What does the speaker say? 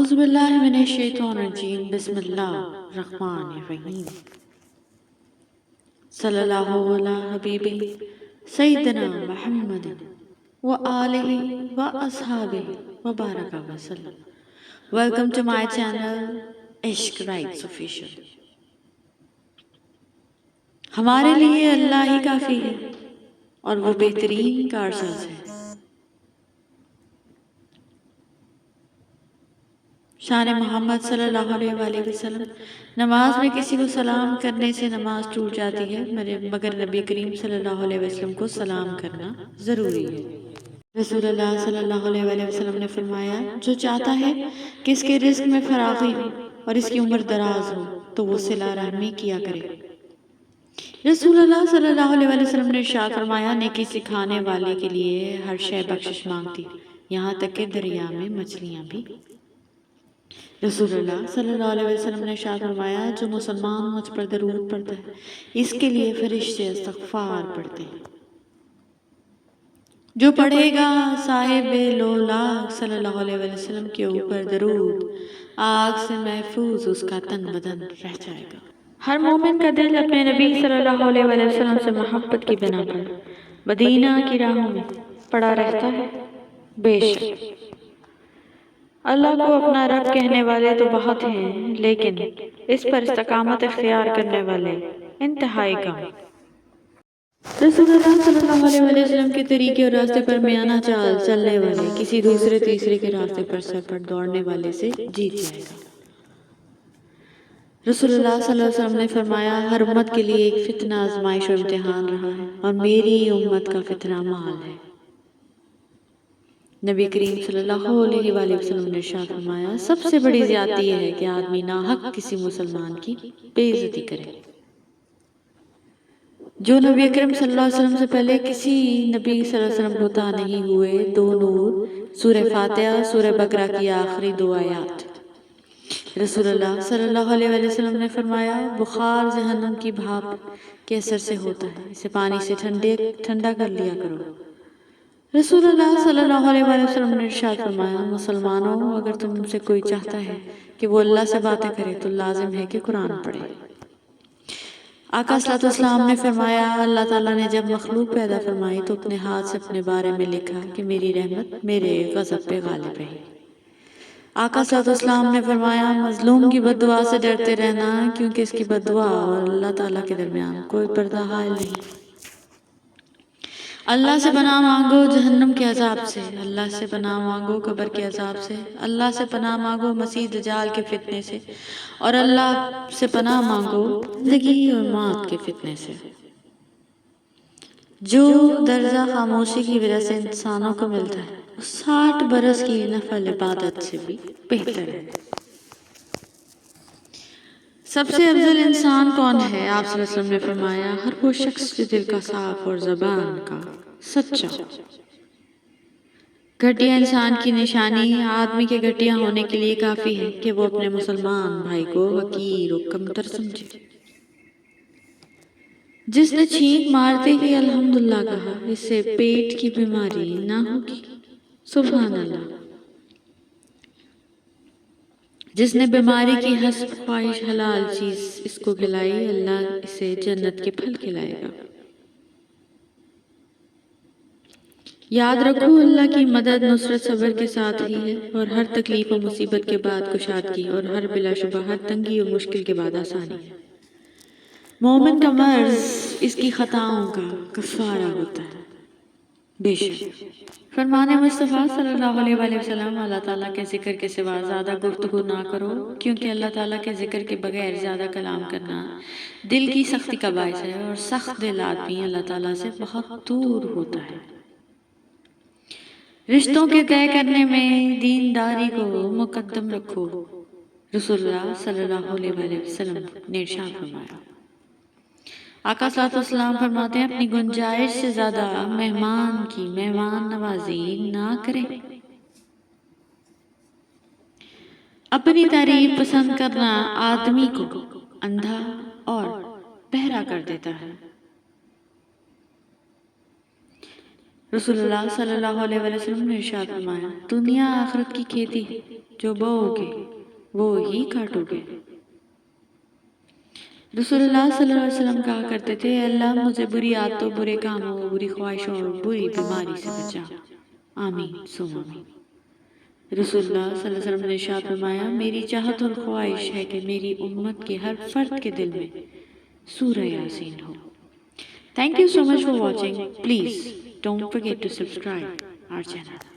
اعوذ باللہ من الشیطان الرجیم بسم اللہ الرحمن الرحیم صلی اللہ علی حبیب سیدنا محمد وآلہ واصحابہ وبارک وسلم. ویلکم ٹو مائی چینل عشق رائٹس آفیشیل. ہمارے لیے اللہ ہی کافی ہے اور وہ بہترین کارساز ہے. شان محمد صلی اللہ علیہ وآلہ وسلم. نماز میں کسی کو سلام کرنے سے نماز ٹوٹ جاتی ہے، مگر نبی کریم صلی اللہ علیہ وسلم کو سلام کرنا ضروری ہے. رسول اللہ صلی اللہ علیہ وآلہ وسلم نے فرمایا، جو چاہتا ہے کہ اس کے رزق میں فراخی ہو اور اس کی عمر دراز ہو تو وہ صلہ رحمی کیا کرے. رسول اللہ صلی اللہ علیہ وآلہ وسلم نے ارشاد فرمایا، نیکی سکھانے والے کے لیے ہر شے بخشش مانگتی، یہاں تک کہ دریا میں مچھلیاں بھی. رسول اللہ صلی اللہ علیہ وسلم نے ارشاد فرمایا، جو مسلمان مجھ پر درود پڑھتا ہے اس کے لیے فرشتے استغفار پڑھتے ہیں. جو پڑھے گا صاحب لولا صلی اللہ علیہ وسلم کے اوپر درود، آگ سے محفوظ اس کا تن بدن رہ جائے گا. ہر مومن کا دل اپنے نبی صلی اللہ علیہ وسلم سے محبت کی بنا پر مدینہ کی راہوں میں پڑا رہتا ہے. بے شک اللہ کو اپنا رب کہنے والے تو بہت ہیں، لیکن اس پر استقامت اختیار کرنے والے انتہائی کم. رسول اللہ صلی اللہ علیہ وسلم کے طریقے اور راستے پر میانہ چال چلنے والے کسی دوسرے تیسرے کے راستے پر سر پر دوڑنے والے سے جیت جائے گا. رسول اللہ صلی اللہ علیہ وسلم نے فرمایا، ہر امت کے لیے ایک فتنہ آزمائش و امتحان رہا ہے اور میری امت کا فتنہ مال ہے. نبی کریم صلی اللہ علیہ وآلہ وسلم نے ارشاد فرمایا، سب سے بڑی زیادتی یہ ہے کہ آدمی ناحق کسی مسلمان کی بے عزتی کرے. جو نبی اکرم صلی اللہ علیہ وسلم سے پہلے کسی نبی صلی اللہ علیہ وسلم ہوتا نہیں ہوئے، 2 نور، سورہ فاتحہ، سورہ بقرہ کی آخری 2 آیات. رسول اللہ صلی اللہ علیہ وآلہ وسلم نے فرمایا، بخار جہنم کی بھاپ کے اثر سے ہوتا ہے، اسے پانی سے ٹھنڈا کر لیا کرو. رسول اللہ صلی اللہ علیہ وآلہ وسلم نے ارشاد فرمایا، مسلمانوں، اگر تم سے کوئی چاہتا ہے کہ وہ اللہ سے باتیں کرے تو لازم ہے کہ قرآن پڑھے. آقا صلی اللہ علیہ وسلم نے فرمایا، اللہ تعالیٰ نے جب مخلوق پیدا فرمائی تو اپنے ہاتھ سے اپنے بارے میں لکھا کہ میری رحمت میرے غضب پہ غالب رہی. آقا صلی اللہ علیہ وسلم نے فرمایا، مظلوم کی بد دعا سے ڈرتے رہنا، کیونکہ اس کی بد دعا اور اللہ تعالیٰ کے درمیان کوئی پردہ حائل نہیں. اللہ سے پناہ مانگو جہنم کے عذاب سے، اللہ سے پناہ مانگو قبر کے عذاب سے، اللہ سے پناہ مانگو مسیح دجال کے فتنے سے، اور اللہ سے پناہ مانگو زندگی اور موت کے فتنے سے. جو درجہ خاموشی کی وجہ سے انسانوں کو ملتا ہے، 60 برس کی نفل عبادت سے بھی بہتر ہے. سب سے افضل انسان کون ہے؟ آپ صلی اللہ علیہ وسلم نے فرمایا، ہر وہ شخص جو دل کا صاف اور زبان کا سچا. گھٹیا انسان کی نشانی آدمی کے گھٹیا ہونے کے لیے کافی ہے کہ وہ اپنے مسلمان بھائی کو حقیر و کمتر سمجھے. جس نے چھینک مارتے ہی الحمدللہ کہا، اس سے پیٹ کی بیماری نہ ہوگی. سبحان اللہ. جس نے بیماری کی حسب خواہش حلال چیز اس کو کھلائی، اللہ اسے جنت کے پھل کھلائے گا. یاد رکھو، اللہ کی مدد نصرت صبر کے ساتھ ہی ہے، اور ہر تکلیف و مصیبت کے بعد کشادگی، اور ہر بلا شبہ ہر تنگی و مشکل کے بعد آسانی ہے. مومن کا مرض اس کی خطاؤں کا کفارہ ہوتا ہے. بے شک فرمان مصطفیٰ صلی اللہ علیہ وآلہ وسلم، اللہ تعالیٰ کے ذکر کے سوا زیادہ گفتگو نہ کرو، کیونکہ اللہ تعالیٰ کے ذکر کے بغیر زیادہ کلام کرنا دل کی سختی کا باعث ہے، اور سخت دل آدمی اللہ تعالیٰ سے بہت دور ہوتا ہے. رشتوں کے طے کرنے میں دینداری کو مقدم رکھو. رسول اللہ صلی اللہ علیہ وآلہ وسلم نے ارشاد فرمایا. آقا صلی اللہ علیہ وسلم فرماتے ہیں، اپنی گنجائش سے زیادہ مہمان کی مہمان نوازی نہ کریں. اپنی تعریف پسند کرنا آدمی کو اندھا اور بہرا کر دیتا ہے. رسول اللہ صلی اللہ علیہ وسلم نے ارشاد فرمایا دنیا آخرت کی کھیتی ہے، جو بوؤ گے وہ ہی کاٹو گے۔ رسول اللہ صلی اللہ علیہ وسلم کہا کرتے تھے اے اللہ مجھے بری عادتوں، برے کاموں، بری خواہشوں اور بری بیماری سے بچا، آمین ثم آمین۔ رسول اللہ صلی اللہ علیہ وسلم نے ارشاد فرمایا میری چاہت اور خواہش ہے کہ میری امت کے ہر فرد کے دل میں سورہ یاسین ہو۔ Thank you so much for watching. Please don't forget to subscribe our channel.